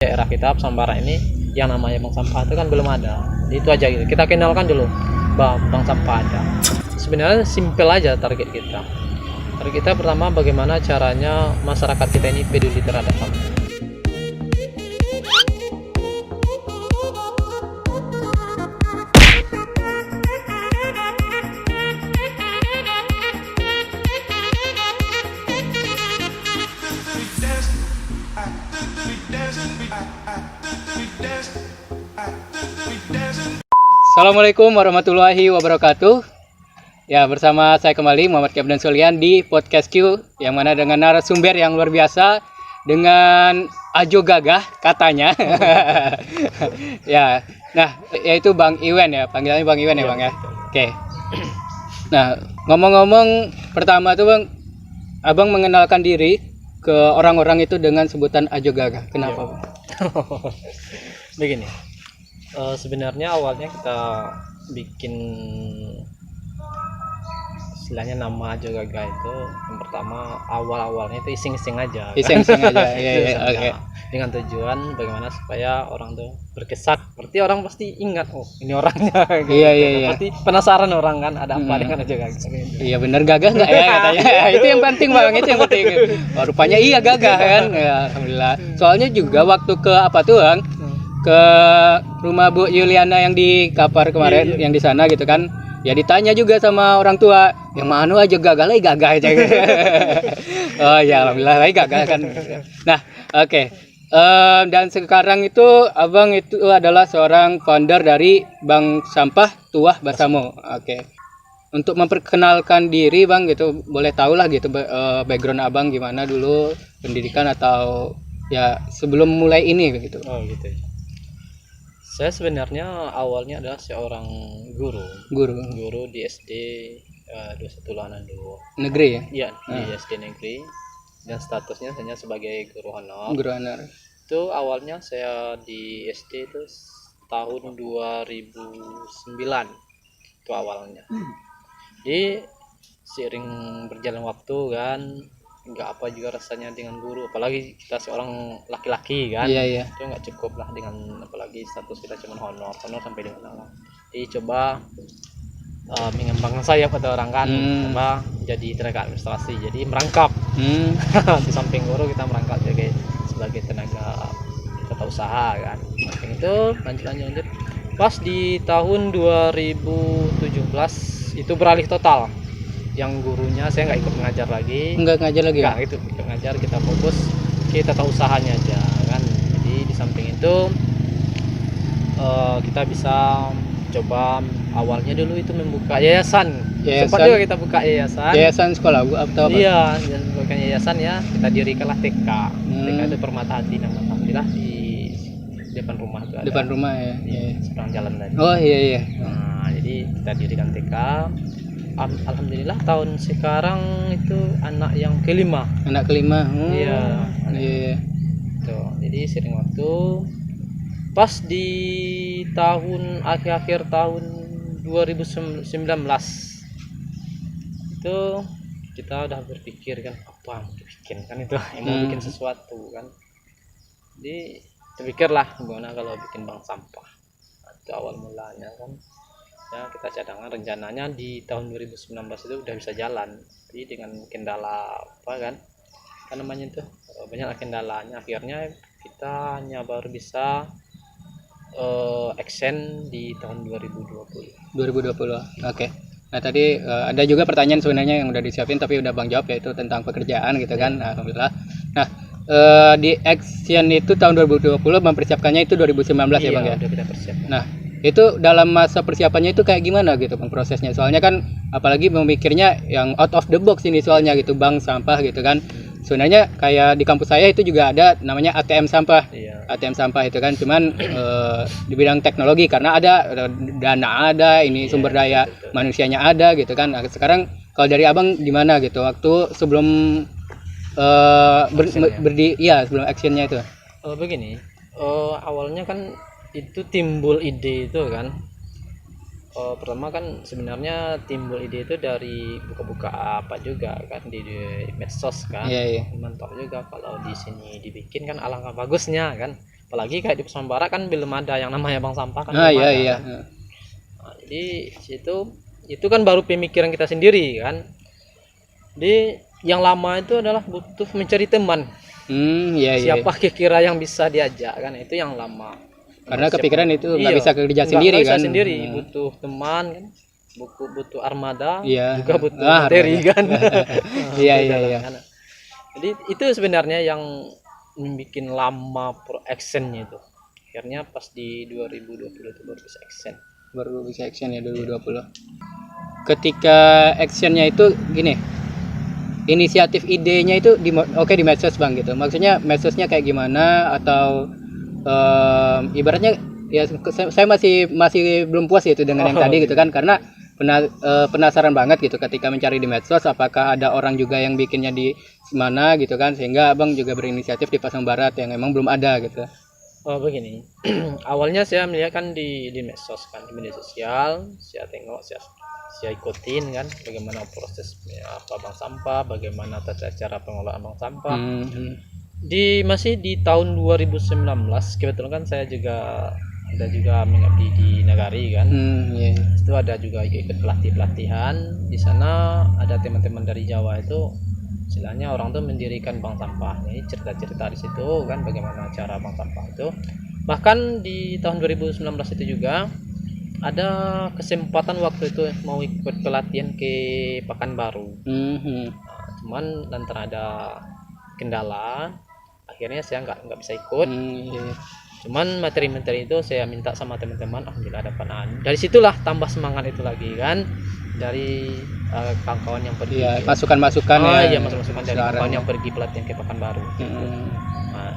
daerah kita Pesan Barat ini yang namanya bank sampah itu kan belum ada. Jadi itu aja gitu. Kita kenalkan dulu bank sampah ada. Sebenarnya simpel aja target kita. Target kita pertama bagaimana caranya masyarakat kita ini peduli terhadap sampah. Assalamualaikum warahmatullahi wabarakatuh. Ya, bersama saya kembali Muhammad Kyabdan Solian di Podcast Q, yang mana dengan narasumber yang luar biasa dengan ajo gagah katanya. Ya, nah yaitu Bang Iwan ya, panggilannya Bang Iwan ya, Bang ya. Oke. Nah, ngomong-ngomong pertama tuh Bang, Abang mengenalkan diri ke orang-orang itu dengan sebutan ajo gagah. Kenapa, Bang? Begini. Sebenarnya awalnya kita bikin istilahnya nama Ajo Gagah itu yang pertama awalnya itu iseng-iseng aja. Iseng-iseng aja. Iya, oke. Dengan tujuan bagaimana supaya orang tuh berkesan. Berarti orang pasti ingat, oh ini orangnya. Gitu. Iya. Pasti penasaran orang kan ada apa dengan Ajo Gagah. Gitu. Iya benar, gagah nggak ya katanya. Itu yang penting Bang, itu yang penting. Oh, rupanya iya gagah kan. Ya, alhamdulillah. Soalnya juga waktu ke apa tuh Bang? Ke rumah Bu Yuliana yang di Kapar kemarin, yang di sana gitu kan. Ya ditanya juga sama orang tua, yang mana aja gagah lagi gagah aja. Oh ya alhamdulillah lagi gagah kan. Nah, oke. Dan sekarang itu Abang itu adalah seorang founder dari Bank Sampah Tuah Basamo. Oke. Untuk memperkenalkan diri Bang gitu, boleh tahu lah gitu background Abang gimana dulu, pendidikan atau ya sebelum mulai ini gitu. Oh gitu. Saya sebenarnya awalnya adalah seorang guru di SD 21 Lanandu negeri ya? Iya, di SD negeri, dan statusnya hanya sebagai guru honor. Itu awalnya saya di SD itu tahun 2009 itu awalnya. Jadi seiring berjalan waktu kan nggak apa juga rasanya dengan guru, apalagi kita seorang laki-laki kan. Iya. Itu nggak cukup lah dengan apalagi status kita cuma honor sampai dengan mana. Jadi coba mengembangkan sayap kata orang kan, coba jadi tenaga administrasi, jadi merangkap. Di samping guru kita merangkap sebagai tenaga tata usaha kan. Samping itu lanjut pas di tahun 2017 itu beralih total. Yang gurunya saya nggak ikut mengajar lagi. Nggak itu ikut ngajar, kita fokus kita tahu usahanya aja kan. Jadi di samping itu kita bisa coba awalnya dulu itu membuka yayasan. Sempat juga kita buka yayasan sekolah atau apa? Iya, dan bukan yayasan ya, kita dirikanlah TK. TK itu Permata Hati nama, alhamdulillah di depan rumah itu ada. Depan rumah ya. Seberang jalan tadi. Oh iya. Nah, jadi kita dirikan TK. Alhamdulillah tahun sekarang itu anak kelima. Iya. Tuh, jadi sering waktu pas di tahun akhir tahun 2019 itu kita udah berpikir kan apa mau bikin kan itu mau bikin sesuatu kan. Jadi terpikirlah gimana kalau bikin bank sampah. Itu awal mulanya kan. Ya, kita cadangan rencananya di tahun 2019 itu udah bisa jalan, tapi dengan kendala apa kan namanya itu banyak kendalanya, akhirnya kita hanya baru bisa action di tahun 2020. Oke. Nah tadi ada juga pertanyaan sebenarnya yang udah disiapin tapi udah Bang jawab, yaitu tentang pekerjaan gitu kan. Alhamdulillah. Nah di action itu tahun 2020, mempersiapkannya itu 2019 ya Bang ya. Udah kita persiapkan. Nah itu dalam masa persiapannya itu kayak gimana gitu Bang prosesnya, soalnya kan apalagi memikirnya yang out of the box ini soalnya gitu, bank sampah gitu kan. Sebenarnya kayak di kampus saya itu juga ada namanya ATM sampah. ATM sampah itu kan cuman di bidang teknologi, karena ada dana, ada ini sumber daya manusianya ada gitu kan. Nah, sekarang kalau dari Abang gimana gitu waktu sebelum sebelum actionnya itu? Begini, awalnya kan itu timbul ide itu kan. Pertama kan sebenarnya timbul ide itu dari buka-buka apa juga kan di medsos kan. Iya. Mantap juga kalau di sini dibikin kan, alangkah bagusnya kan. Apalagi kayak di Pasaman Barat kan belum ada yang namanya bank sampah kan. Ah belum iya ada, iya. kan. Nah, jadi situ itu kan baru pemikiran kita sendiri kan. Jadi yang lama itu adalah butuh mencari teman. Iya iya. Siapa kira-kira yang bisa diajak kan, itu yang lama. Karena Siapa- kepikiran itu nggak iya, bisa kerja nggak sendiri bisa kan. sendiri, butuh teman kan, butuh armada, Iya. juga butuh Ah, materi armada. kan. Iya Itu iya iya. jalan kan. Jadi itu sebenarnya yang bikin lama actionnya itu. Akhirnya pas di 2020 itu baru bisa action. Baru bisa action ya 2020. Ketika actionnya itu gini, inisiatif idenya itu di medsos bang gitu. Maksudnya medsosnya kayak gimana atau ibaratnya ya saya masih belum puas gitu dengan yang tadi gitu kan, karena penasaran banget gitu ketika mencari di medsos apakah ada orang juga yang bikinnya di mana gitu kan, sehingga abang juga berinisiatif di Pasang Barat yang emang belum ada gitu. Oh begini, awalnya saya melihat kan di medsos kan, di media sosial, saya tengok, saya ikutin kan, bagaimana proses apa bank sampah, bagaimana tata cara pengelolaan bank sampah. Masih di tahun 2019 kebetulan kan saya juga mengabdi di Nagari kan. Iya. Itu ada juga ikut pelatihan di sana, ada teman-teman dari Jawa itu istilahnya orang tuh mendirikan bank sampah. Ini cerita-cerita di situ kan bagaimana cara bank sampah itu. Bahkan di tahun 2019 itu juga ada kesempatan waktu itu mau ikut pelatihan ke Pekanbaru. Cuman lantaran ada kendala, akhirnya saya nggak bisa ikut. Cuman materi-materi itu saya minta sama teman-teman, alhamdulillah dapat. Dari situlah tambah semangat itu lagi kan, dari kawan-kawan yang pergi. Iya, masukan-masukan Iya, masukan dari kawan yang pergi pelatihan ke Pekanbaru. Nah,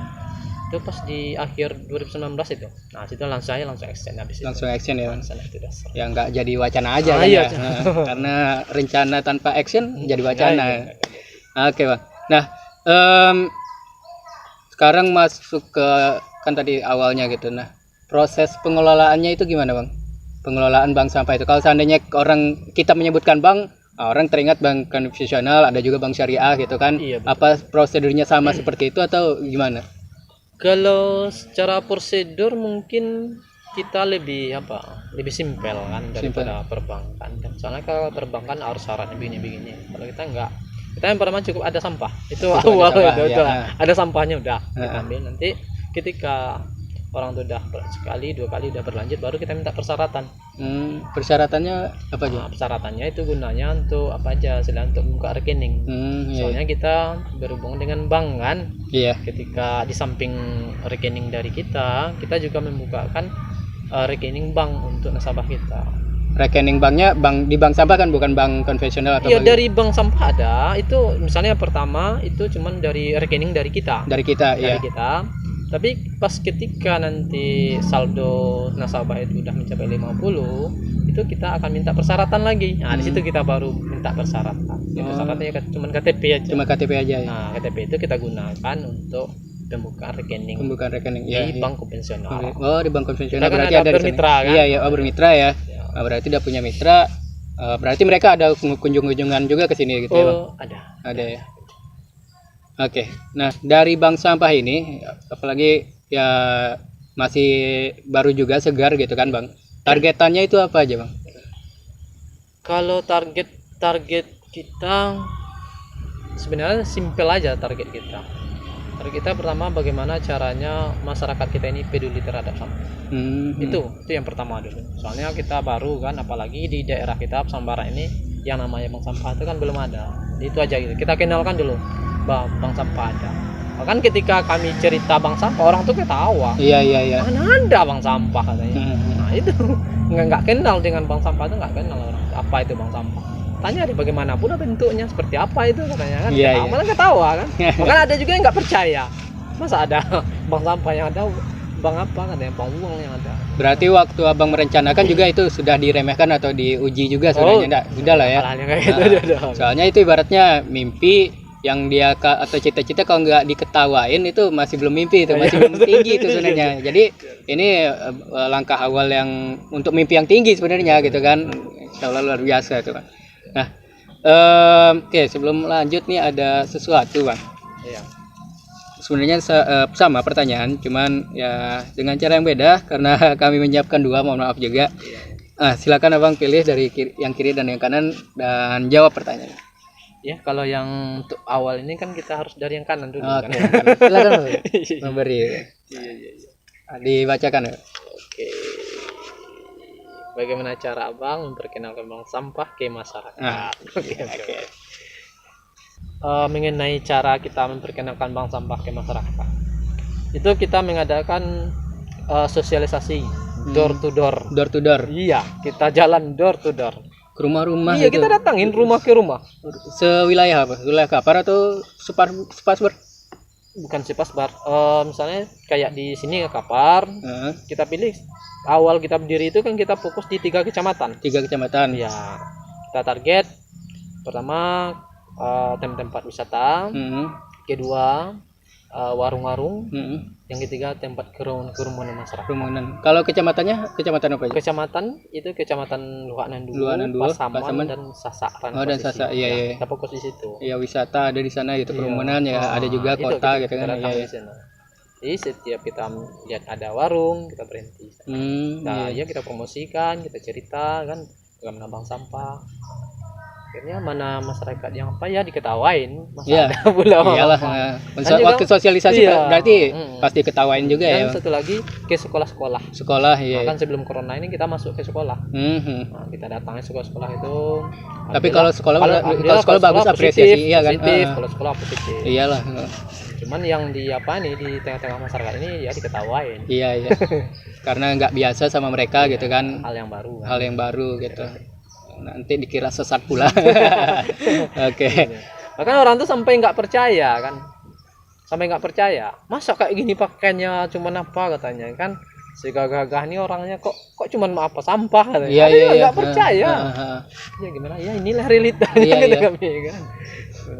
itu pas di akhir 2019 itu. Nah, situ saya langsung action habis itu. Langsung action ya. Langsung itu dasar. Ya nggak jadi wacana aja kan iya, ya. Karena rencana tanpa action jadi wacana. Iya. Oke bang. Nah sekarang masuk ke kan tadi awalnya gitu. Nah proses pengelolaannya itu gimana bang? Pengelolaan bank sampah itu. Kalau seandainya orang kita menyebutkan bank, orang teringat bank konvensional, ada juga bank syariah gitu kan. Iya, betul. Apa prosedurnya sama seperti itu atau gimana? Kalau secara prosedur mungkin kita lebih simpel kan daripada perbankan. Soalnya kalau perbankan harus syaratnya begini. Kalau kita enggak, kita yang pertama cukup ada sampah. Itu awal itu. Ada sampahnya udah kita ambil. Nanti ketika orang itu udah sekali, dua kali udah berlanjut, baru kita minta persyaratan. Persyaratannya apa aja? Persyaratannya itu gunanya untuk apa aja? Selain untuk membuka rekening. Soalnya kita berhubungan dengan bank kan. Iya. Ketika di samping rekening dari kita juga membukakan rekening bank untuk nasabah kita. Rekening banknya di bank sampah kan, bukan bank konvensional atau? Iya, dari bank sampah ada. Itu misalnya pertama itu cuman dari rekening dari kita. Dari kita. Tapi pas ketika nanti saldo nasabah itu udah mencapai 50, itu kita akan minta persyaratan lagi. Nah, di situ kita baru minta persyaratan. Persyaratannya cuma KTP aja. Cuma KTP aja ya. Nah, KTP itu kita gunakan untuk pembukaan rekening di bank konvensional. Oh, di bank konvensional Kita kan berarti ada bermitra kan? Iya, bermitra ya. Nah, berarti udah punya mitra. Berarti mereka ada kunjungan juga ke sini gitu ya, Bang? Ada ya. Oke. Nah, dari bank sampah ini apalagi ya masih baru juga, segar gitu kan, Bang. Targetannya itu apa aja, Bang? Kalau target kita sebenarnya simpel aja target kita. Target kita pertama bagaimana caranya masyarakat kita ini peduli terhadap sampah. Itu yang pertama dulu. Soalnya kita baru kan, apalagi di daerah kita Pasaman ini yang namanya bank sampah itu kan belum ada. Itu aja gitu. Kita kenalkan dulu bank sampah ada. Bahkan ketika kami cerita bank sampah, orang tuh ketawa. Iya. Mana ada bank sampah katanya. Nah itu nggak kenal dengan bank sampah, itu nggak kenal orang. Apa itu bank sampah? Tanya deh bagaimanapun bentuknya, seperti apa itu katanya kan. Malah ketawa kan. Bahkan ada juga yang nggak percaya. Masa ada bank sampah yang ada bank apa katanya, bank uang yang ada. Berarti waktu abang merencanakan juga itu sudah diremehkan atau diuji juga sebenarnya? Sudah lah ya. Soalnya itu ibaratnya mimpi yang dia atau cita-cita kalau nggak diketawain itu masih belum mimpi, itu masih belum tinggi itu sebenarnya. Jadi ini langkah awal yang untuk mimpi yang tinggi sebenarnya gitu kan. Insyaallah luar biasa itu, Bang. Nah, oke, sebelum lanjut nih ada sesuatu, Bang. Iya. sebenarnya sama pertanyaan, cuman ya dengan cara yang beda karena kami menyiapkan dua, mohon maaf juga. Silakan abang pilih dari yang kiri dan yang kanan dan jawab pertanyaan. Ya, kalau yang untuk awal ini kan kita harus dari yang kanan dulu kan. Silakan Bang, memberi. Iya. Dibacakan ya. Oke. Bagaimana cara abang memperkenalkan bank sampah ke masyarakat? Oke. Mengenai cara kita memperkenalkan bank sampah ke masyarakat, itu kita mengadakan sosialisasi door to door. Door to door. Iya, kita jalan door to door. Ke rumah-rumah. Iya, gitu. kita datangin rumah ke rumah. Sewilayah apa? Wilayah Kapar atau Spasber? Bukan Sipasbar. Misalnya kayak di sini ke Kapar, kita pilih awal kita berdiri itu kan kita fokus di 3 kecamatan. 3 kecamatan. Ya, kita target pertama tempat-tempat wisata, kedua warung-warung, yang ketiga tempat kerumunan masyarakat. Kerumunan. Kalau kecamatannya kecamatan apa aja? Kecamatan itu kecamatan Luanan dulu, Pasaman dan Sasak. Dan Sasak, iya. Kita fokus di situ. Iya, wisata ada di sana gitu, kerumunan ya ada juga itu kota kita gitu kan. datang Iya. di sana. Jadi setiap kita lihat ada warung, kita berhenti. Nah, ya kita promosikan, kita cerita kan bagaimana bank sampah. Akhirnya mana masyarakat yang apa ya diketawain, masa ada pula. Iyalah. Waktu sosialisasi berarti pasti ketawain juga dan ya. satu lagi ke sekolah-sekolah. Sekolah, iya. Kan sebelum corona ini kita masuk ke sekolah. Nah, kita datangnya sekolah-sekolah itu. Tapi kalau sekolah bagus apresiasi, iya kan? Kalau sekolah positif. Iyalah. Cuman yang di apa nih di tengah-tengah masyarakat ini ya diketawain. Iya. Karena nggak biasa sama mereka gitu kan. Hal yang baru. Hal yang baru gitu. Nanti dikira sesat pula. Oke. Bahkan orang tuh sampai nggak percaya kan. Masa kayak gini pakainya cuman apa katanya kan. Si gagah-gagah nih orangnya kok cuman apa sampah katanya. Iya. Nggak percaya. Ya gimana? Ya inilah realitanya kami kan.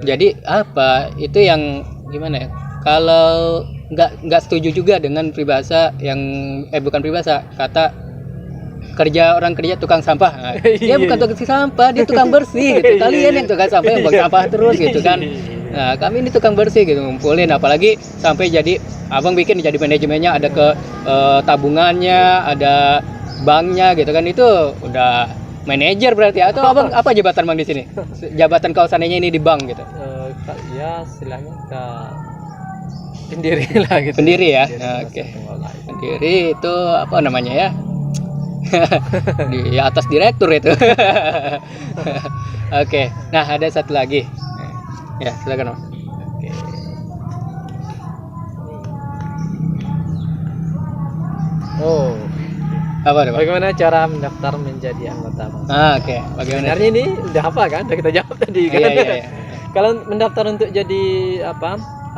Jadi apa itu yang gimana ya? Kalau nggak setuju juga dengan peribahasa yang bukan peribahasa, kata orang kerja tukang sampah. Nah, dia bukan tukang sampah, dia tukang bersih gitu. Kalian yang tukang sampah yang buang sampah terus gitu kan. Nah, kami ini tukang bersih gitu, ngumpulin, apalagi sampai jadi abang bikin jadi manajemennya, ada ke tabungannya, ada banknya gitu kan, itu udah manajer berarti. Atau abang apa jabatan bang di sini? Jabatan kausannya ini di bank gitu. Ya istilahnya kita pendiri lah gitu. Pendiri ya. Oke. Pendiri itu apa namanya ya? Di atas direktur itu. Oke. Nah, ada satu lagi. Ya, silakan Om. Oke. Apa ada, Pak? Bagaimana cara mendaftar menjadi anggota bank? Oke. Bagaimana? Sebenarnya ini udah apa kan? Udah kita jawab tadi kan. Iya. Kalau mendaftar untuk jadi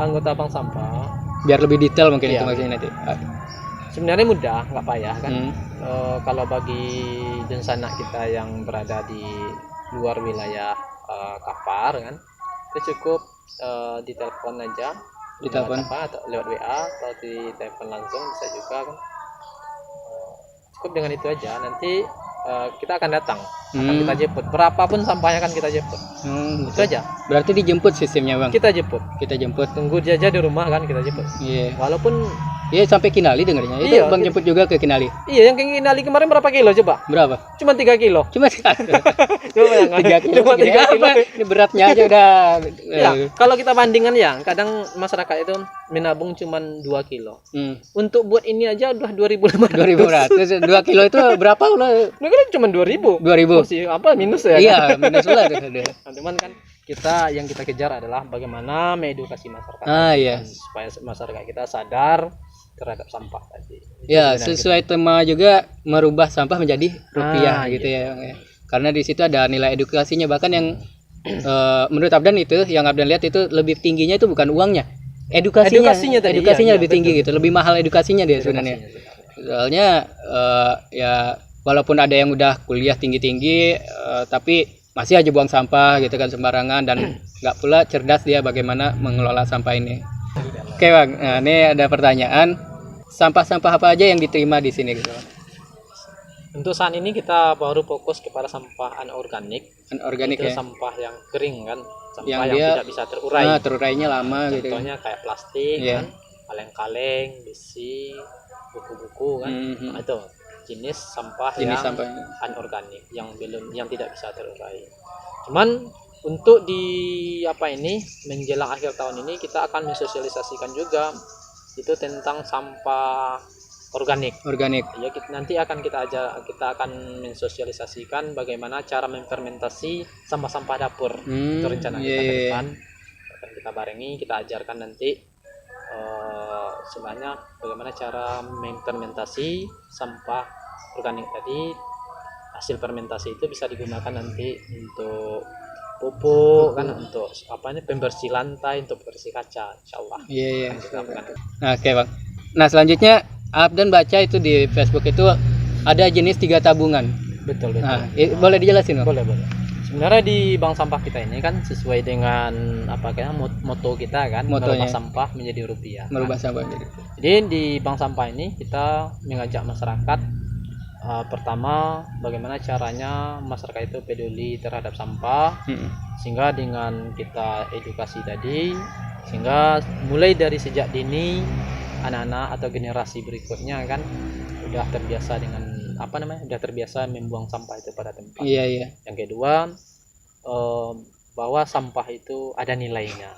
anggota bank sampah, Biar lebih detail mungkin itu maksudnya nanti. sebenarnya mudah, nggak payah kan. Kalau bagi sanak kita yang berada di luar wilayah Kapar kan, itu cukup ditelepon aja, Ditelepon atau lewat WA atau di telepon langsung bisa juga kan. Cukup dengan itu aja, nanti kita akan datang, akan kita jemput, berapapun sampahnya kan kita jemput. Itu aja. Berarti dijemput sistemnya bang? Kita jemput, tunggu dia aja di rumah kan, kita jemput. Walaupun sampai Kinali dengarnya. Itu bang jemput juga ke Kinali? Iya, yang ke Kinali kemarin berapa kilo coba? Berapa? Cuma 3 kilo. Cuma 3 kilo. Ini beratnya aja udah. Ya, kalau kita bandingkan ya, kadang masyarakat itu menabung cuma 2 kilo. Untuk buat ini aja udah 2.500. 2.500. 2 kilo itu berapa ulah? Mereka cuma 2.000. 2.000. Masih apa minus ya? Iya, minus lah. Cuman kan yang kita kejar adalah bagaimana mengedukasi masyarakat. Iya. Supaya masyarakat kita sadar terhadap sampah tadi. Ya, sesuai tema juga merubah sampah menjadi rupiah gitu ya. Karena di situ ada nilai edukasinya, bahkan yang menurut Abdan itu, yang Abdan lihat itu lebih tingginya itu bukan uangnya. Edukasinya lebih tinggi gitu, lebih mahal edukasinya dia sebenarnya. Soalnya ya walaupun ada yang udah kuliah tinggi-tinggi tapi masih aja buang sampah gitu kan sembarangan, dan nggak pula cerdas dia bagaimana mengelola sampah ini. Oke bang, nah, ini ada pertanyaan, sampah-sampah apa aja yang diterima di sini gitu? Untuk saat ini kita baru fokus kepada sampah anorganik. Anorganik Itu ya. sampah yang kering kan, sampah Yang yang, dia- tidak bisa terurai. Terurainya lama gitu. Contohnya kayak plastik Iya. kan, kaleng-kaleng, besi, buku-buku kan. Mhm. Nah, itu jenis sampah Jenis yang sampahnya. anorganik yang tidak bisa terurai. Cuman untuk di menjelang akhir tahun ini kita akan mensosialisasikan juga itu tentang sampah organik. Ya, nanti akan kita akan mensosialisasikan bagaimana cara memfermentasi sampah-sampah dapur. Itu rencana kita ke depan. Akan kita barengi, kita ajarkan nanti sebenarnya bagaimana cara memfermentasi sampah organik tadi. Hasil fermentasi itu bisa digunakan nanti untuk pupuk kan, untuk pembersih lantai, untuk bersih kaca, insyaallah. Iya. Akan kita lakukan. Nah, oke Bang. Nah, selanjutnya Abdan baca itu di Facebook itu ada jenis 3 tabungan. Betul. Nah, boleh dijelasin Bang? Boleh. Sebenarnya di bank sampah kita ini kan sesuai dengan moto kita kan, Motonya. merubah sampah menjadi rupiah. Merubah kan? sampah jadi. Jadi di bank sampah ini kita mengajak masyarakat pertama bagaimana caranya masyarakat itu peduli terhadap sampah, sehingga dengan kita edukasi tadi, sehingga mulai dari sejak dini anak-anak atau generasi berikutnya kan udah terbiasa dengan udah terbiasa membuang sampah itu pada tempat. Iya. Yang kedua, bahwa sampah itu ada nilainya.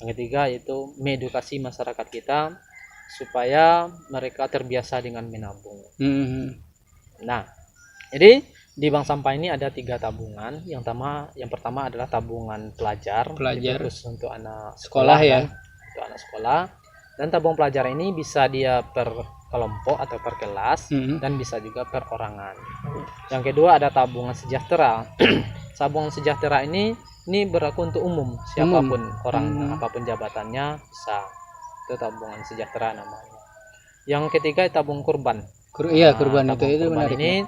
Yang ketiga itu mengedukasi masyarakat kita supaya mereka terbiasa dengan menabung. Nah, jadi di bank sampah ini ada 3 tabungan. Yang pertama adalah tabungan pelajar. Itu khusus untuk anak sekolah ya. Kan? Untuk anak sekolah. Dan tabung pelajar ini bisa dia per kelompok atau per kelas, dan bisa juga per orangan. Yang kedua ada tabungan sejahtera. Tabungan sejahtera ini berlaku untuk umum, siapapun orang, apapun jabatannya bisa. Itu tabungan sejahtera namanya. Yang ketiga tabung kurban. Kurban itu menarik. Ini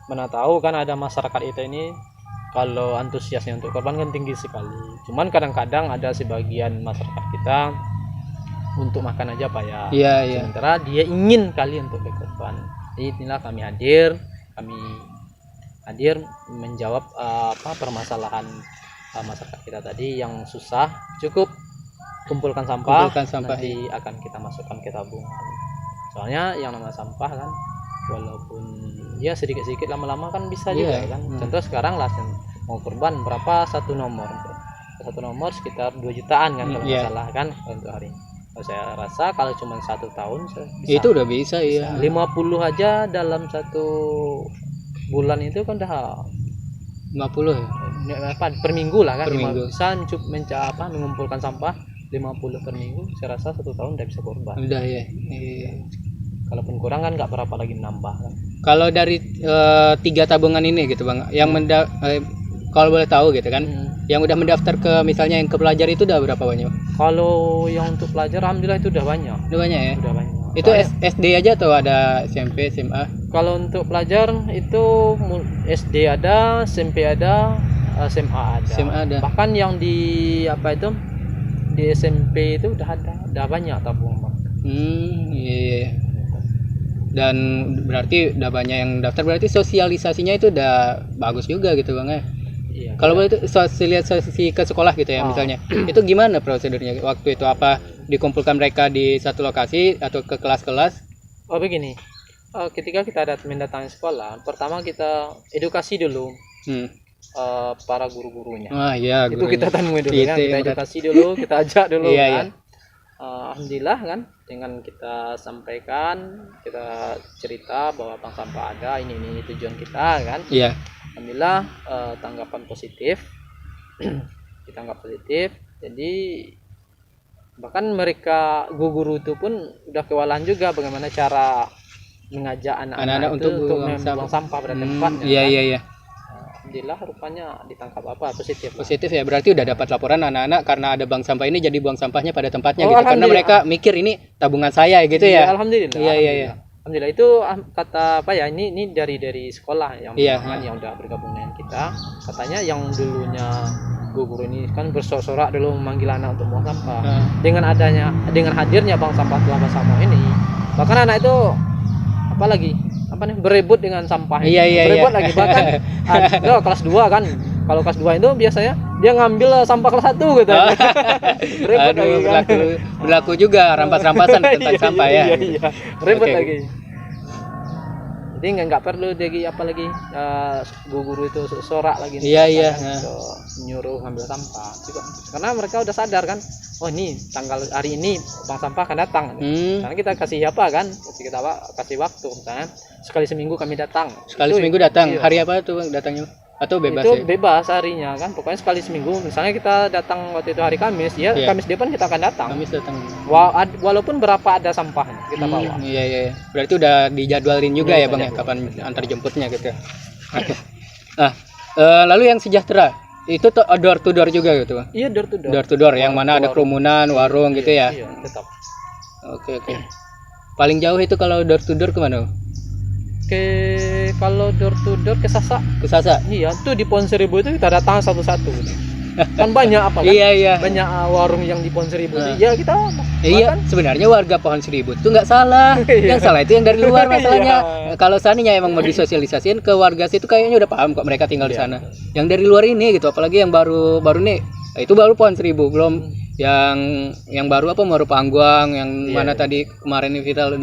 mana tahu kan ada masyarakat kita ini kalau antusiasnya untuk kurban kan tinggi sekali. Cuman kadang-kadang ada sebagian masyarakat kita untuk makan aja payah. Iya. Sementara dia ingin kali untuk berkorban. Jadi inilah kami hadir menjawab permasalahan masyarakat kita tadi yang susah. Cukup kumpulkan sampah. Nanti akan kita masukkan ke tabungan. Soalnya yang namanya sampah kan walaupun ya sedikit-sedikit lama-lama kan bisa juga kan. Contoh sekarang lah mau kurban berapa satu nomor sekitar 2 jutaan kan kalau nggak salah kan untuk hari ini. Saya rasa kalau cuma 1 tahun bisa. Itu udah bisa ya. 50 aja dalam 1 bulan itu kan udah 50 ya. Per minggu lah kan. Per minggu. Bisa mengumpulkan sampah 50 per minggu. Saya rasa 1 tahun udah bisa korban. Udah ya. Kalaupun kurang kan nggak berapa lagi menambah kan. Kalau dari 3 tabungan ini gitu Bang, yang kalau boleh tahu gitu kan, yang udah mendaftar ke misalnya yang ke pelajar itu udah berapa banyak? Kalau yang untuk pelajar alhamdulillah itu udah banyak. Udah banyak ya? Udah banyak. Itu SD aja atau ada SMP, SMA? Kalau untuk pelajar itu SD ada, SMP ada, SMA ada. Bahkan yang di di SMP itu udah banyak tabungan. Iya. Dan berarti udah banyak yang daftar, berarti sosialisasinya itu udah bagus juga gitu Bang ya. Iya. Kalau boleh itu sosialisasi ke sekolah gitu ya misalnya. Itu gimana prosedurnya waktu itu? Apa dikumpulkan mereka di satu lokasi atau ke kelas-kelas? Oh begini. Ketika kita mendatangi sekolah, pertama kita edukasi dulu para guru-gurunya. Iya, itu kita temui dulu kan, kita edukasi dulu, kita ajak dulu kan. Alhamdulillah kan, dengan kita sampaikan, kita cerita bahwa bank sampah ada, ini tujuan kita kan. Iya. Alhamdulillah tanggapan positif. Ditanggap positif. Jadi bahkan mereka guru itu pun udah kewalahan juga bagaimana cara mengajak anak-anak untuk membuang sampah pada tempatnya. Iya. Alhamdulillah rupanya ditangkap positif ya. Berarti udah dapat laporan anak-anak karena ada bank sampah ini jadi buang sampahnya pada tempatnya gitu. Karena mereka mikir ini tabungan saya gitu ya. Alhamdulillah. Iya. Alhamdulillah itu kata ini dari sekolah yang yang udah bergabung dengan kita. Katanya yang dulunya guru ini kan bersorak-sorak dulu memanggil anak untuk buang sampah. Dengan hadirnya bank sampah bersama ini, bahkan anak itu apalagi berebut dengan sampah. Iya. Berebut lagi bahkan ada kelas 2 kan. Kalau kelas 2 itu biasanya dia ngambil sampah kelas 1 gitu. Berebut Aduh, lagi kan. berlaku juga rampas-rampasan tentang sampah ya. Iya. Berebut Oke. lagi. Jadi nggak perlu lagi apalagi guru itu sorak lagi. Iya. Kan, nyuruh ngambil sampah juga. Karena mereka udah sadar kan, oh ini tanggal hari ini bank sampah akan datang. Karena kita kasih apa kan, kasih waktu misalnya sekali seminggu kami datang. Sekali Itu, seminggu datang. iya. Hari apa tuh Bang, datangnya? Atau bebas Itu ya? bebas harinya kan, pokoknya sekali seminggu. Misalnya kita datang waktu itu hari Kamis, ya Iya. Kamis depan kita akan datang. Kamis datang. Walaupun berapa ada sampah kita bawa. Iya. Berarti udah dijadwalin juga Iya, ya Bang ya, dijadwalin. kapan antar jemputnya gitu. Oke. Nah, lalu yang sejahtera itu tuh door to door juga gitu Bang. Iya, door to door. Door to door yang mana ada kerumunan, warung gitu ya. Iya, tetap. Oke. Paling jauh itu kalau door to door kemana? Kalau door to door ke Sasak. Ke Sasa. Iya, tuh di Pohon Seribu itu kita datang satu-satu. Kan banyak apa kan? Iya. Banyak warung yang di Pohon Seribu. Nah. Ya kita Iya, sebenarnya warga Pohon Seribu itu nggak salah. Iya. Yang salah itu yang dari luar masalahnya. Iya. Kalau seandainya emang mau disosialisasiin ke warga situ kayaknya udah paham kok mereka tinggal di Iya. sana. Yang dari luar ini gitu, apalagi yang baru nih, itu baru Pohon Seribu, belum yang baru apa Muara Pangguang, yang Iya. mana tadi kemarin ini viral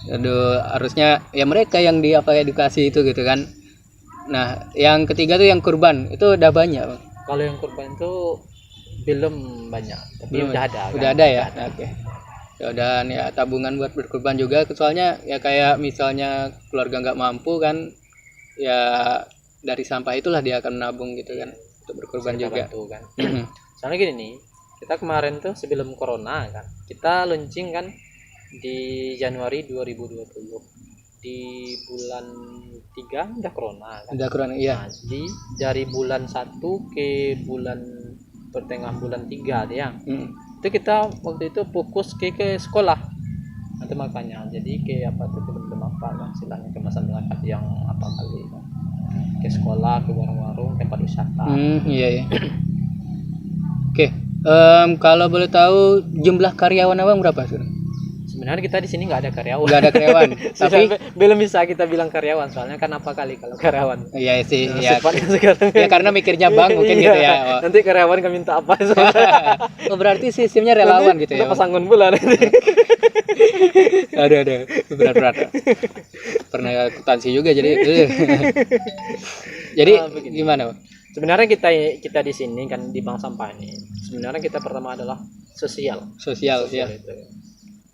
aduh harusnya ya mereka yang edukasi itu gitu kan. Nah, yang ketiga tuh yang kurban, itu udah banyak, Bang. Kalau yang kurban itu belum banyak, tapi Belum udah ya? ada. Udah ada ya. Oke. Dan ya tabungan buat berkurban juga, soalnya ya kayak misalnya keluarga nggak mampu kan, ya dari sampah itulah dia akan menabung gitu kan untuk berkurban Kita juga. bantu kan. Soalnya gini nih, kita kemarin tuh sebelum corona kan, kita launching kan di Januari 2020. Di bulan 3 udah corona kan. Udah kurang iya. Nah, dari bulan 1 ke pertengahan bulan 3 dia. Itu kita waktu itu fokus ke sekolah. Nanti makanya jadi ke apa tuh belum apa kan istilahnya ke masyarakat yang apa kali kan. Ke sekolah, ke warung-warung, tempat wisata. Iya. Oke. Kalau boleh tahu jumlah karyawan Abang berapa sekarang? Sebenarnya kita di sini nggak ada karyawan. Nggak ada karyawan, tapi belum bisa kita bilang karyawan soalnya kan apa kali kalau karyawan. iya sih, ya. Sifatnya sekarang. Ya karena mikirnya Bang mungkin Iya. gitu ya. Oh. Nanti karyawan kami minta apa Oh, berarti sistemnya relawan gitu ya. Udah pasangan bulan. Ada berat. Pernah akuntansi juga jadi. Jadi begini. gimana, Bang? Sebenarnya kita di sini kan di bank sampah ini. Sebenarnya kita pertama adalah sosial Ya. itu.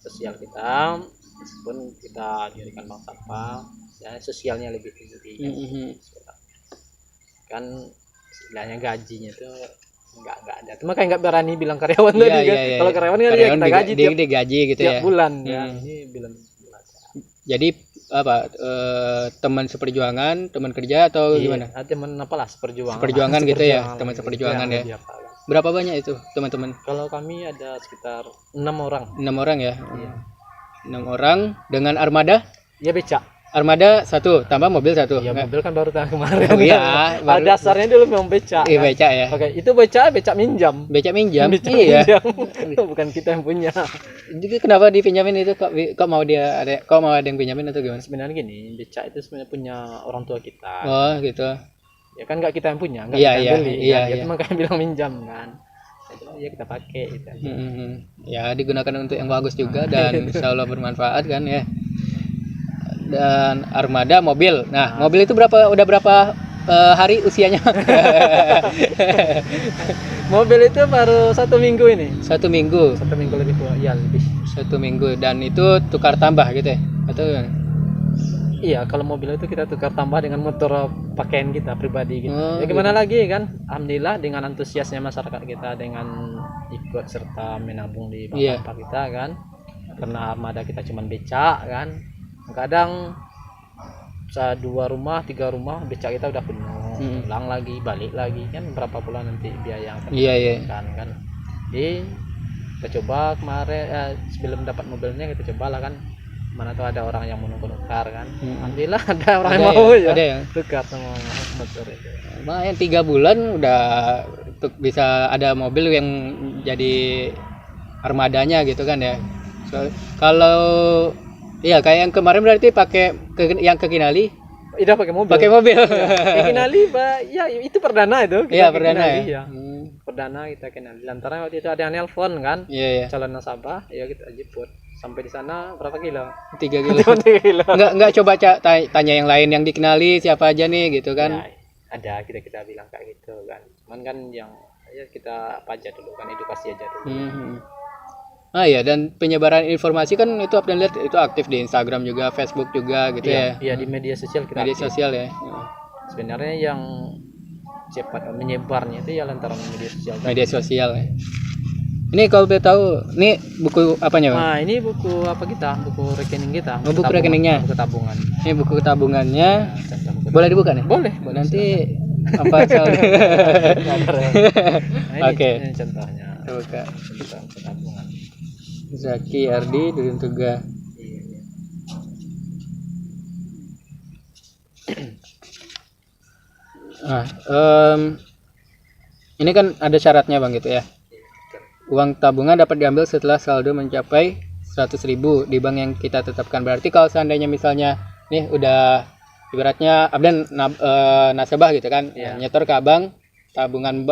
Sosial kita meskipun kita dirikan bank sampah ya sosialnya lebih tinggi. Kan istilahnya gajinya tuh nggak ada. Cuma kayak nggak berani bilang karyawan tadi kan. Iya. Kalau karyawan kan ya kita gaji tiap digaji gitu tiap ya. bulan ya. Ini belum. Jadi apa teman seperjuangan, teman kerja atau gimana? Teman apalah seperjuangan. Seperjuangan gitu ya, teman gitu. seperjuangan ya. Lebih apa kan. Berapa banyak itu teman-teman? Kalau kami ada sekitar 6 orang. 6 orang ya. Iya. 6 orang dengan armada? Ya becak. Armada 1 tambah mobil 1. Ya mobil kan baru tahun kemarin. Oh, iya, baru- Dasarnya dulu memang becak. Iya, kan. becak ya. Oke, itu becak minjam. Becak minjam. Becak Iya. minjam. Bukan kita yang punya. Jadi kenapa dipinjamin itu kok mau ada yang pinjamin atau gimana? Sebenarnya gini, becak itu sebenarnya punya orang tua kita. Oh, gitu. Ya kan nggak kita yang punya, nggak Iya, kita iya, yang beli. iya, kan. Ya iya. itu makanya bilang minjam kan. Ya kita pakai gitu. Ya digunakan untuk yang bagus juga dan insya Allah bermanfaat kan ya. Dan armada mobil. Nah, mobil itu udah berapa hari usianya? Mobil itu baru 1 minggu ini. 1 minggu. 1 minggu lebih tua, ya lebih. 1 minggu dan itu tukar tambah gitu ya? Atau gimana? Iya, kalau mobil itu kita tukar tambah dengan motor pakaian kita pribadi gitu. Oh, Ya gimana lagi kan? Alhamdulillah dengan antusiasnya masyarakat kita dengan ikut serta menabung di bank Iya. sampah kita kan. Karena armada kita cuma becak kan. Kadang 2 rumah, 3 rumah becak kita udah penuh. Pulang lagi, balik lagi kan berapa bulan nanti biaya yang akan Iya, iya. kan. Jadi kita coba kemarin sebelum dapat mobilnya kita cobalah kan. Mana tuh ada orang yang mau nukar kan. Alhamdulillah ada orang yang mau ya. Ada yang. Tukar sama motor itu. Lumayan 3 bulan udah bisa ada mobil yang jadi armadanya gitu kan ya. So, kalau Iya, kayak yang kemarin berarti pakai yang ke Kinali, Udah pakai mobil. pakai mobil. Kinali, ya itu perdana itu. Iya, Kita ke perdana Kinali, ya. ya. Perdana kita Kinali. Lantaran waktu itu ada yang nelpon kan, Iya, iya. calon nasabah, ya kita jemput. Sampai di sana berapa kilo? 3 kilo. 3 kilo. Enggak coba tanya yang lain yang dikenali siapa aja nih gitu kan. Ya, ada kita bilang kayak gitu kan. Cuman kan yang ya kita apa aja dulu kan, edukasi aja dulu. Ah ya, dan penyebaran informasi kan itu Abdan lihat itu aktif di Instagram juga, Facebook juga gitu ya. Iya, di media sosial kita. Media aktif. sosial ya. Sebenarnya yang cepat menyebarnya itu ya lantaran media sosial. Media sosial ya. Ini kalau boleh tahu, ini buku apanya, Bang? Nah, ini buku apa kita? Buku rekening kita. Oh, buku rekeningnya. Buku tabungan. Ini buku tabungannya. Buku Boleh dibuka nih? Boleh. Nanti apa saldo? Nah, Oke. ini contohnya. Buka. Buku tabungan. Zaki Ardi Dudun Tuga. Iya. Nah, ini kan ada syaratnya Bang gitu ya. Uang tabungan dapat diambil setelah saldo mencapai 100.000 di bank yang kita tetapkan. Berarti kalau seandainya misalnya nih udah ibaratnya Abdan nasabah gitu kan, Iya. nyetor ke abang tabungan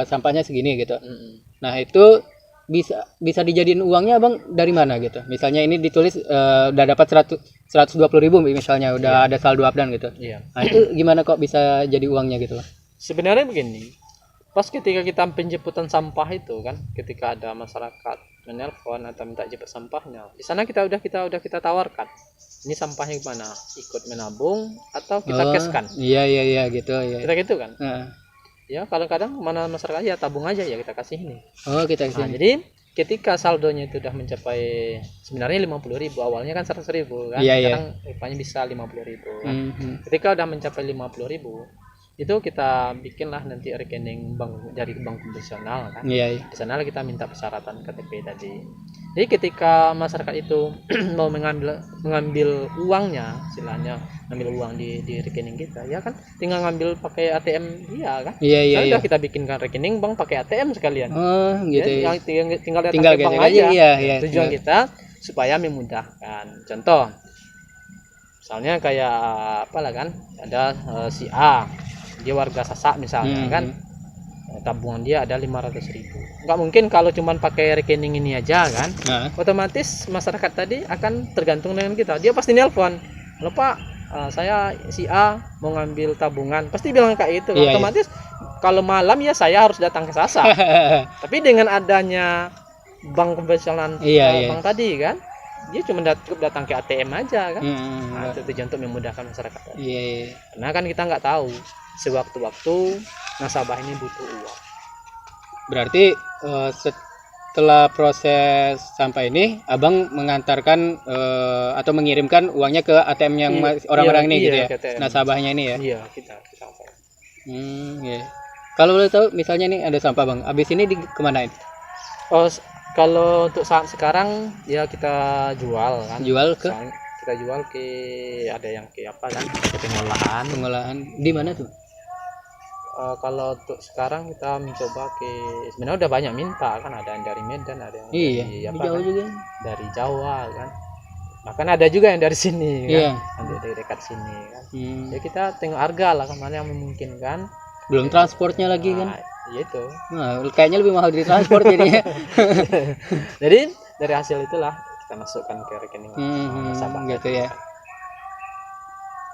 sampahnya segini gitu. Nah itu bisa dijadiin uangnya abang dari mana gitu? Misalnya ini ditulis udah dapat 120.000 misalnya udah ada saldo Abdan gitu. Iya. Nah itu gimana kok bisa jadi uangnya gitu? Sebenarnya begini, pas ketika kita penjemputan sampah itu kan, ketika ada masyarakat menelpon atau minta jemput sampahnya, di sana kita udah kita tawarkan, ini sampahnya gimana, ikut menabung atau kita cash kan? Iya gitu ya. Kita gitu kan? Nah. Ya kadang-kadang mana masyarakat ya tabung aja ya kita kasih ini. Oh kita Nah, kesini. jadi ketika saldonya itu udah mencapai sebenarnya 50.000, awalnya kan 100.000 kan, Iya, iya. sekarang rupanya bisa 50.000 kan. Mhm. Ketika udah mencapai 50.000 itu kita bikinlah nanti rekening bank dari bank konvensional kan. Iya, iya. Di sana kita minta persyaratan KTP tadi. Jadi ketika masyarakat itu mau mengambil uangnya, istilahnya ngambil uang di rekening kita, ya kan tinggal ngambil pakai ATM dia kan. Iya, iya, Saya iya. udah kita bikinkan rekening bank pakai ATM sekalian. Oh gitu Ya, ya. tinggal datang Tinggal ke bank gesek aja, aja. iya, iya. Tujuan Tinggal. kita supaya memudahkan. Contoh, misalnya kayak apalah kan, ada si A, dia warga Sasak misalnya kan, tabungan dia ada 500.000. Nggak mungkin kalau cuman pakai rekening ini aja kan, Nah, otomatis masyarakat tadi akan tergantung dengan kita. Dia pasti nelpon, "Halo Pak, saya si A mau ngambil tabungan." Pasti bilang kayak gitu. Iya, Otomatis kalau malam ya saya harus datang ke Sasak. Tapi dengan adanya bank konvensional, Iya, iya. bank tadi kan, dia cuma cukup datang ke ATM aja kan. Nah, itu tujuan untuk memudahkan masyarakat. Iya, iya. Karena kan kita nggak tahu sewaktu-waktu nasabah ini butuh uang. Berarti setelah proses sampai ini, abang mengantarkan atau mengirimkan uangnya ke ATM yang orang-orang ini iya, gitu ya, ke ATM. nasabahnya ini ya. Iya, kita apa? Iya. Kalau boleh tahu, misalnya nih ada sampah bang, abis ini kemanain? Oh, kalau untuk saat sekarang ya kita jual kan. Jual ke Kita jual ke ada yang ke apa kan? Ke pengolahan. pengolahan di mana tuh? Kalau untuk sekarang kita mencoba ke sebenarnya udah banyak minta kan, ada yang dari Medan, ada yang Iya, dari apa jauh kan? juga. Dari Jawa kan. Bahkan ada juga yang dari sini Iya. kan. Ada dari dekat sini kan. Ya Hmm. kita tengok harga lah kemana yang memungkinkan. Belum transportnya lagi kan? Nah, ya itu. Nah, kayaknya lebih mahal dari transport jadinya. Jadi dari hasil itulah kita masukkan ke rekening nasabah. Gitu ya.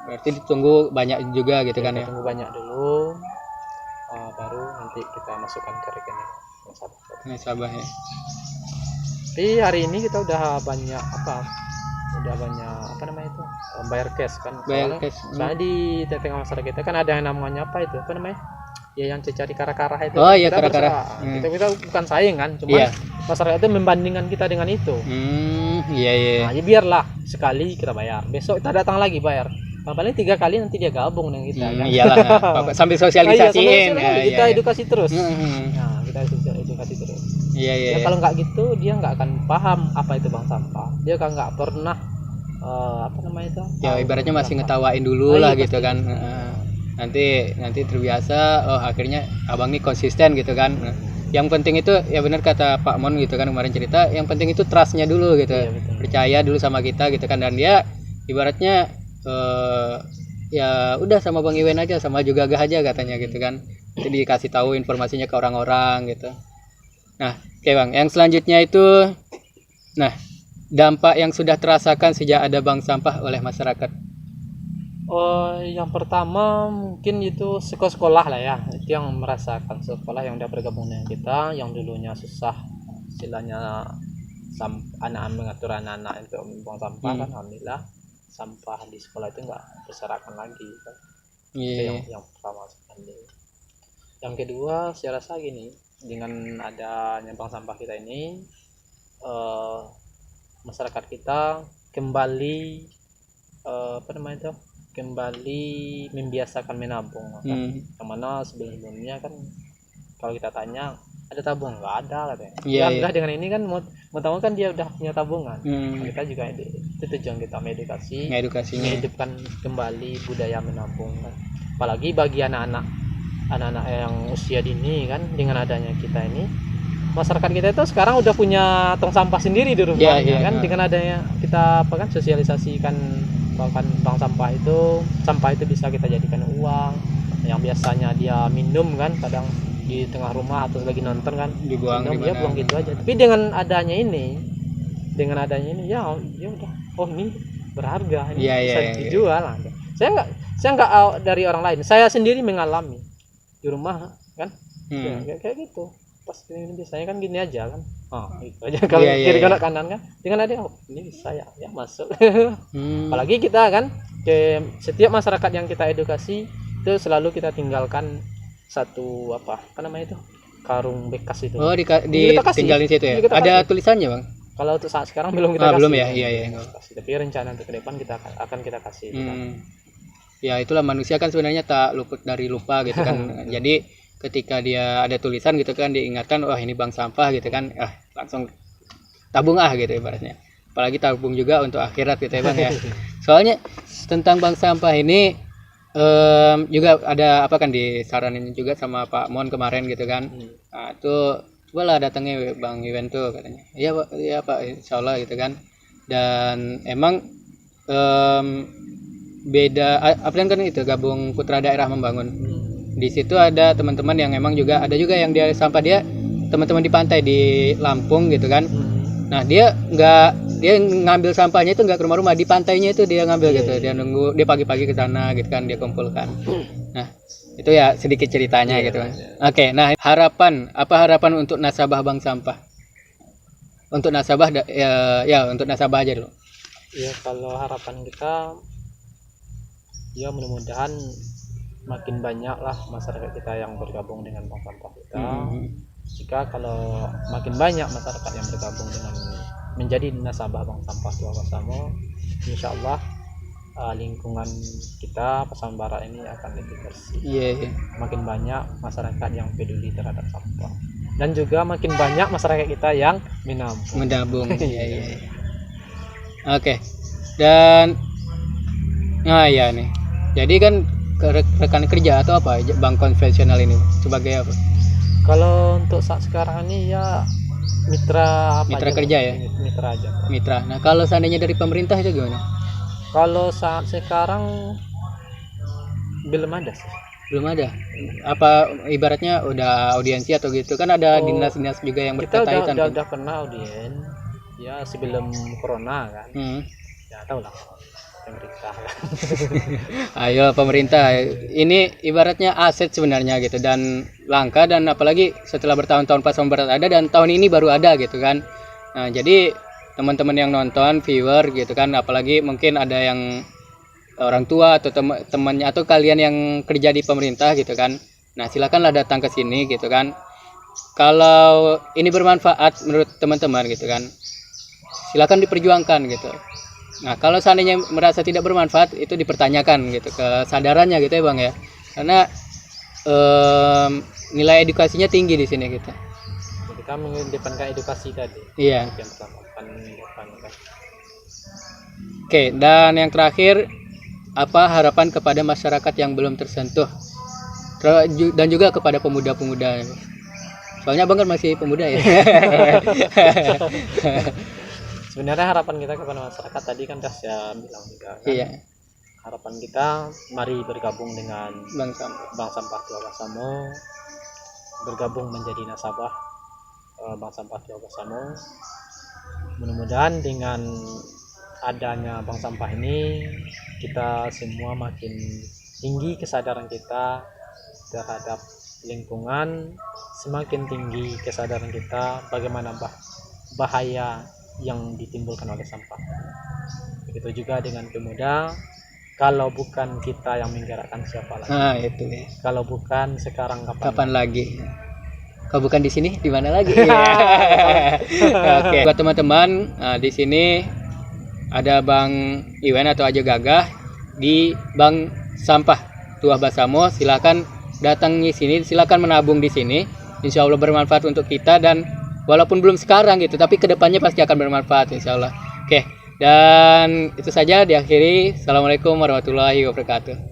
Berarti ditunggu banyak juga gitu kan ya? Tunggu banyak dulu, baru nanti kita masukkan ke rekening nasabah. Nasabah ya. Tapi hari ini kita udah banyak udah banyak namanya itu, bayar cash kan. Bayar cash. Soalnya di tengah masyarakat kita kan ada yang namanya apa namanya? Ya yang cari kara-kara itu. Oh iya, Kita kara-kara. kita bukan saing kan, cuma Iya. masyarakat itu membandingkan kita dengan itu. Iya iya. Nah, ya biarlah sekali kita bayar, besok kita datang lagi bayar. Paling 3 kali nanti dia gabung dengan kita kan. Iyalah, sambil sosialisasiin. Kita edukasi terus. Hmm. Nah, kita edukasi terus. Iya iya. Ya, kalau nggak gitu dia nggak akan paham apa itu bank sampah. Dia kan nggak pernah Ya ibaratnya masih ngetawain dulu lah gitu kan. Nanti terbiasa, oh akhirnya abang nih konsisten gitu kan. yang penting itu ya benar kata Pak Mon gitu kan kemarin cerita, yang penting itu trustnya dulu gitu, Iya, betul. percaya dulu sama kita gitu kan, dan dia ibaratnya ya udah sama Bang Iwen aja, sama juga Gah aja katanya gitu kan, jadi dikasih tahu informasinya ke orang-orang gitu. Nah oke Bang, yang selanjutnya itu, nah dampak yang sudah terasakan sejak ada bank sampah oleh masyarakat. Oh, yang pertama mungkin itu sekolah lah ya, itu yang merasakan sekolah yang udah bergabung dengan kita, yang dulunya susah istilahnya anak-anak mengatur anak-anak untuk membuang sampah kan, alhamdulillah sampah di sekolah itu nggak berserakan lagi kan. Itu yang pertama sekali. Yang kedua saya rasa gini, dengan adanya bank sampah kita ini masyarakat kita kembali kembali membiasakan menabung kan? Yang mana sebelumnya kan kalau kita tanya ada tabung, nggak ada katanya. Alhamdulillah dengan ini kan mau tahu kan dia udah punya tabungan. Kita juga itu tujuan kita mengedukasinya, menghidupkan kembali budaya menabung kan. Apalagi bagi anak-anak yang usia dini kan, dengan adanya kita ini, masyarakat kita itu sekarang udah punya tong sampah sendiri di rumahnya kan. Dengan adanya kita sosialisasikan bahkan bank sampah itu bisa kita jadikan uang, yang biasanya dia minum kan kadang di tengah rumah atau lagi nonton kan dibuang, dia buang gitu aja. Tapi dengan adanya ini ya udah, oh ini berharga, ini bisa dijual. Saya nggak dari orang lain, saya sendiri mengalami di rumah kan. Ya, kayak gitu pas ini biasanya kan gini aja kan, gitu aja kalau kiri kanan kan, dengan ada ini bisa ya masuk. Apalagi kita kan setiap masyarakat yang kita edukasi itu selalu kita tinggalkan satu apa namanya itu, karung bekas itu. Ditinggalin situ ya, ada tulisannya Bang? Kalau untuk saat sekarang belum kita kasih. Belum ya, iya. Tapi rencana untuk ke depan kita akan kita kasih. Ya itulah manusia kan sebenarnya tak luput dari lupa gitu kan. Jadi ketika dia ada tulisan gitu kan, diingatkan wah ini bank sampah gitu kan, langsung tabung gitu ibaratnya. Apalagi tabung juga untuk akhirat gitu ya Bang ya. Soalnya tentang bank sampah ini juga ada apa kan, disaranin juga sama Pak Mon kemarin gitu kan. Nah itu cobalah datangnya Bang Iwen tuh katanya. Iya Pak, insyaallah gitu kan. Dan emang beda apa kan itu gabung Putra Daerah Membangun. Di situ ada teman-teman yang emang juga ada juga yang dia sampah dia teman-teman di pantai di Lampung gitu kan. Nah dia ngambil sampahnya itu nggak ke rumah-rumah, di pantainya itu dia ngambil gitu. Dia nunggu, dia pagi-pagi ke sana gitu kan, dia kumpulkan. Nah itu ya sedikit ceritanya gitu kan. Oke, nah apa harapan untuk nasabah bank sampah? Untuk nasabah untuk nasabah aja dulu. Ya kalau harapan kita ya mudah-mudahan makin banyak lah masyarakat kita yang bergabung dengan bank sampah kita. Jika kalau makin banyak masyarakat yang bergabung dengan menjadi nasabah bank sampah Tua Pasamo, insya Allah lingkungan kita Pasaman Barat ini akan lebih bersih. Makin banyak masyarakat yang peduli terhadap sampah, dan juga makin banyak masyarakat kita yang menabung. Oke. Dan nih jadi kan rekan kerja atau apa bank konvensional ini sebagai apa? Kalau untuk saat sekarang ini ya mitra kerja ya? Mitra aja. Mitra. Nah kalau seandainya dari pemerintah itu gimana? Kalau saat sekarang belum ada sih. Belum ada. Apa ibaratnya udah audiensi atau gitu kan, ada dinas-dinas juga yang berkaitan. Kita udah pernah audien ya sebelum corona kan. Ya tahu lah pemerintah. Ayo pemerintah, ini ibaratnya aset sebenarnya gitu, dan langka, dan apalagi setelah bertahun-tahun Pasaman Barat ada dan tahun ini baru ada gitu kan. Nah jadi teman-teman yang nonton, viewer gitu kan, apalagi mungkin ada yang orang tua atau temannya atau kalian yang kerja di pemerintah gitu kan. Nah silakanlah datang ke sini gitu kan. Kalau ini bermanfaat menurut teman-teman gitu kan, silakan diperjuangkan gitu. Nah kalau seandainya merasa tidak bermanfaat, itu dipertanyakan gitu kesadarannya gitu ya Bang ya, karena nilai edukasinya tinggi di sini gitu. Kita mengedepankan edukasi tadi. Iya. Oke, dan yang terakhir, apa harapan kepada masyarakat yang belum tersentuh dan juga kepada pemuda-pemuda? Soalnya Abang kan masih pemuda ya. Sebenarnya harapan kita kepada masyarakat tadi kan udah saya bilang juga kan. Iya, Harapan kita mari bergabung dengan Bang Sampah. Bank Sampah Tua Basamo, bergabung menjadi nasabah Bank Sampah Tua Basamo. Mudah-mudahan dengan adanya bank sampah ini kita semua makin tinggi kesadaran kita terhadap lingkungan, semakin tinggi kesadaran kita bagaimana bahaya yang ditimbulkan oleh sampah. Begitu juga dengan pemuda, kalau bukan kita yang menggerakkan siapa lagi? Nah, itu ya. Kalau bukan sekarang Kapan lagi? Kalau bukan di sini, di mana lagi? Oke, buat teman-teman, di sini ada Bang Iwan atau Ajo Gagah di Bank Sampah Tua Basamo. Silakan datangi sini, silakan menabung di sini. Insya Allah bermanfaat untuk kita, dan walaupun belum sekarang gitu, tapi kedepannya pasti akan bermanfaat insya Allah. Oke, dan itu saja diakhiri. Assalamualaikum warahmatullahi wabarakatuh.